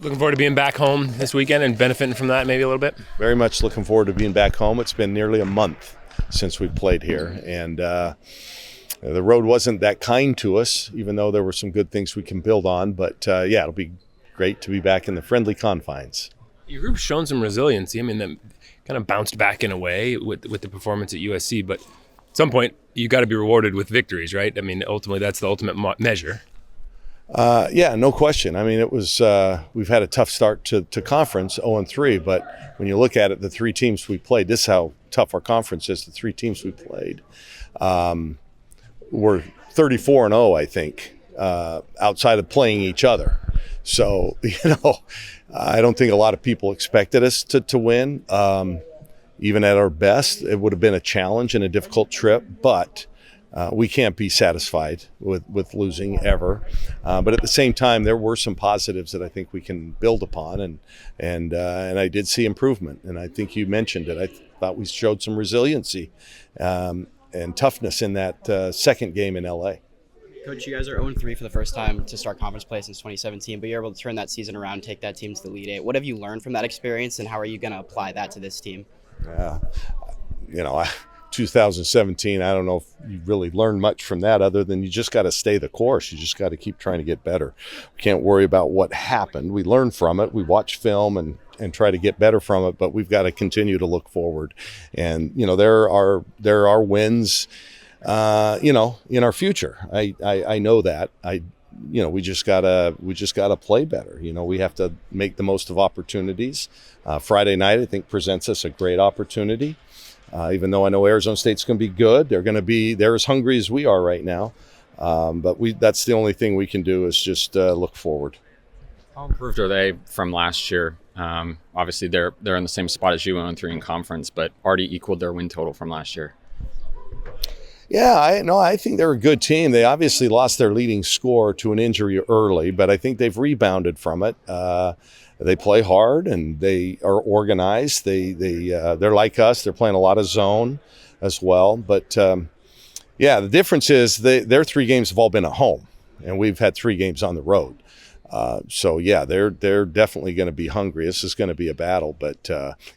Looking forward to being back home this weekend and benefiting from that maybe a little bit? Very much looking forward to being back home. It's been nearly a month since we played here, and the road wasn't that kind to us, even though there were some good things we can build on. But yeah, it'll be great to be back in the friendly confines. Your group's shown some resiliency. I mean, that kind of bounced back in a way with the performance at USC, but at some point you got to be rewarded with victories, right? I mean, ultimately that's the ultimate measure. Yeah, no question. I mean, it was we've had a tough start to conference, 0-3, but when you look at it, the three teams we played, this is how tough our conference is. The three teams we played were 34-0, I think, outside of playing each other. So, I don't think a lot of people expected us to win. Even at our best, it would have been a challenge and a difficult trip, but we can't be satisfied with losing ever. But at the same time, there were some positives that I think we can build upon, and I did see improvement. And I think you mentioned it. I thought we showed some resiliency and toughness in that second game in LA. Coach, you guys are 0-3 for the first time to start conference play since 2017, but you're able to turn that season around, take that team to the Elite Eight. What have you learned from that experience, and how are you going to apply that to this team? Yeah, 2017, I don't know if you really learned much from that other than you just got to stay the course. You just got to keep trying to get better. We can't worry about what happened. We learn from it. We watch film and try to get better from it, but we've got to continue to look forward. And, there are wins, in our future. I know that. We just gotta play better. We have to make the most of opportunities. Friday night, I think, presents us a great opportunity. Even though I know Arizona State's going to be good, they're as hungry as we are right now. But that's the only thing we can do is just look forward. How improved are they from last year? Obviously, they're in the same spot as you, 0-3 in conference, but already equaled their win total from last year. Yeah, I think they're a good team. They obviously lost their leading scorer to an injury early, but I think they've rebounded from it. They play hard and they are organized. They're like us. They're playing a lot of zone as well. But the difference is their three games have all been at home, and we've had three games on the road. They're definitely going to be hungry. This is going to be a battle. But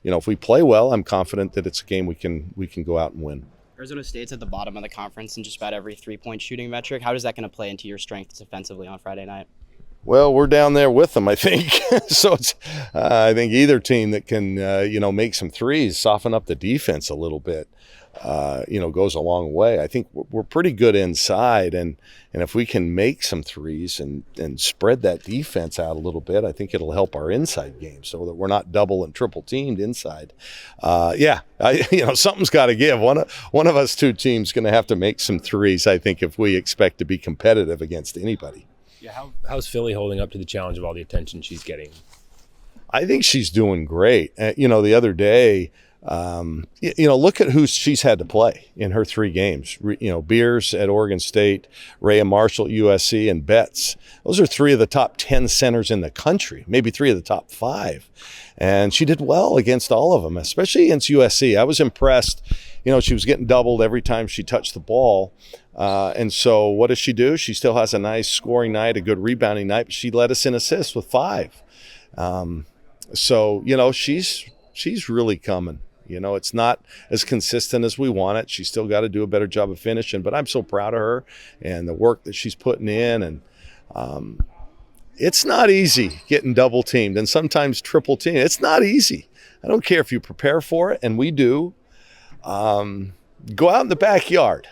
if we play well, I'm confident that it's a game we can go out and win. Arizona State's at the bottom of the conference in just about every three-point shooting metric. How is that going to play into your strengths defensively on Friday night? Well, we're down there with them, I think. So it's, I think either team that can, make some threes, soften up the defense a little bit, goes a long way. I think we're pretty good inside, and if we can make some threes and spread that defense out a little bit, I think it'll help our inside game so that we're not double and triple teamed inside. Something's got to give. One of us two teams going to have to make some threes, I think, if we expect to be competitive against anybody. Yeah, how's Philly holding up to the challenge of all the attention she's getting? I think she's doing great. The other day, look at who she's had to play in her three games. Beers at Oregon State, Rhea Marshall at USC, and Betts. Those are three of the top 10 centers in the country, maybe three of the top 5. And she did well against all of them, especially against USC. I was impressed. She was getting doubled every time she touched the ball. And so what does she do? She still has a nice scoring night, a good rebounding night, but she led us in assists with 5. She's really coming. It's not as consistent as we want it. She's still got to do a better job of finishing, but I'm so proud of her and the work that she's putting in. And it's not easy getting double teamed and sometimes triple teamed. It's not easy. I don't care if you prepare for it, and we do. Go out in the backyard,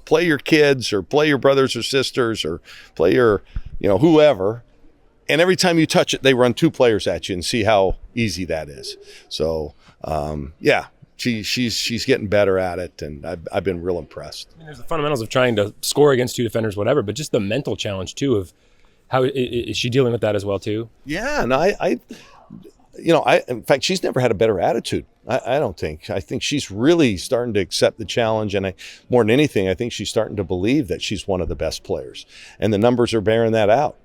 play your kids or play your brothers or sisters or play your, whoever. And every time you touch it, they run 2 players at you and see how easy that is. So, she's getting better at it, and I've been real impressed. There's the fundamentals of trying to score against 2 defenders, whatever, but just the mental challenge too of how is she dealing with that as well too? Yeah, and in fact, she's never had a better attitude. I don't think. I think she's really starting to accept the challenge, and more than anything, I think she's starting to believe that she's one of the best players, and the numbers are bearing that out.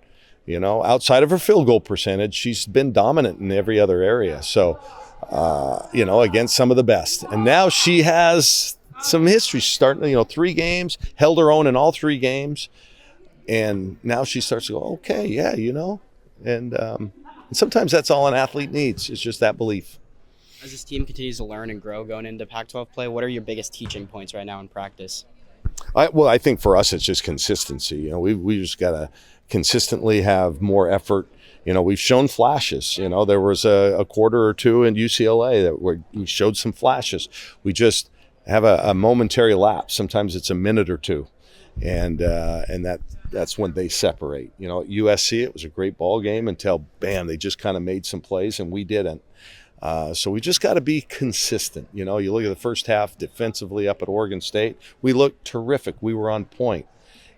Outside of her field goal percentage, she's been dominant in every other area. So, against some of the best. And now she has some history. She's starting, 3 games, held her own in all 3 games. And now she starts to go, okay, yeah, and And sometimes that's all an athlete needs. It's just that belief. As this team continues to learn and grow going into Pac-12 play, what are your biggest teaching points right now in practice? I think for us it's just consistency. You know, we just got to consistently have more effort. You know, we've shown flashes. You know, there was a quarter or two in UCLA that we showed some flashes. We just have a momentary lapse. Sometimes it's a minute or two, and that's when they separate. You know, at USC it was a great ball game until bam, they just kind of made some plays and we didn't. So we just got to be consistent. You know, you look at the first half defensively up at Oregon State, we looked terrific. We were on point.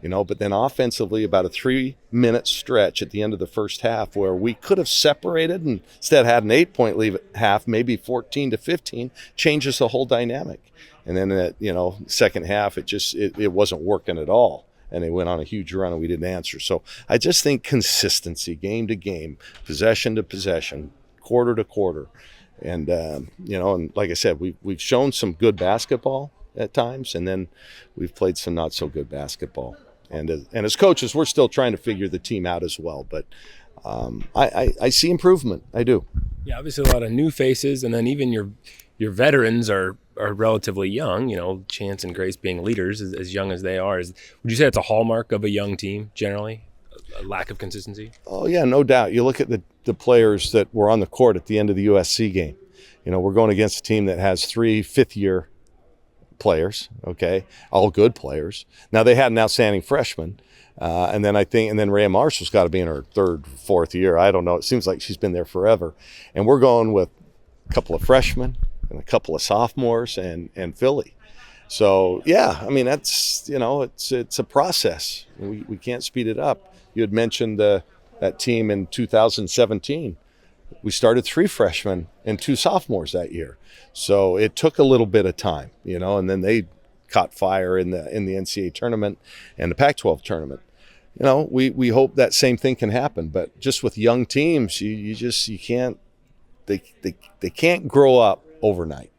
You know, but then offensively, about a 3-minute stretch at the end of the first half where we could have separated and instead had an 8-point lead at half, maybe 14-15, changes the whole dynamic. And then at, you know, second half, it wasn't working at all. And they went on a huge run and we didn't answer. So I just think consistency, game to game, possession to possession, quarter to quarter. And, you know, and like I said, we've shown some good basketball at times, and then we've played some not so good basketball. And as coaches, we're still trying to figure the team out as well. But I see improvement. I do. Yeah, obviously a lot of new faces, and then even your veterans are relatively young. You know, Chance and Grace being leaders as young as they are. Would you say that's a hallmark of a young team generally? A lack of consistency? Oh yeah, no doubt. You look at the players that were on the court at the end of the USC game. You know, we're going against a team that has 3 fifth-year players, okay, all good players. Now they had an outstanding freshman, and then Rhea Marshall's got to be in her 3rd, 4th year. I don't know. It seems like she's been there forever. And we're going with a couple of freshmen and a couple of sophomores and Philly. So yeah, I mean that's, you know, it's a process. We can't speed it up. You had mentioned that team in 2017. We started 3 freshmen and 2 sophomores that year. So it took a little bit of time, you know, and then they caught fire in the NCAA tournament and the Pac-12 tournament. You know, we hope that same thing can happen, but just with young teams, you can't, they can't grow up overnight.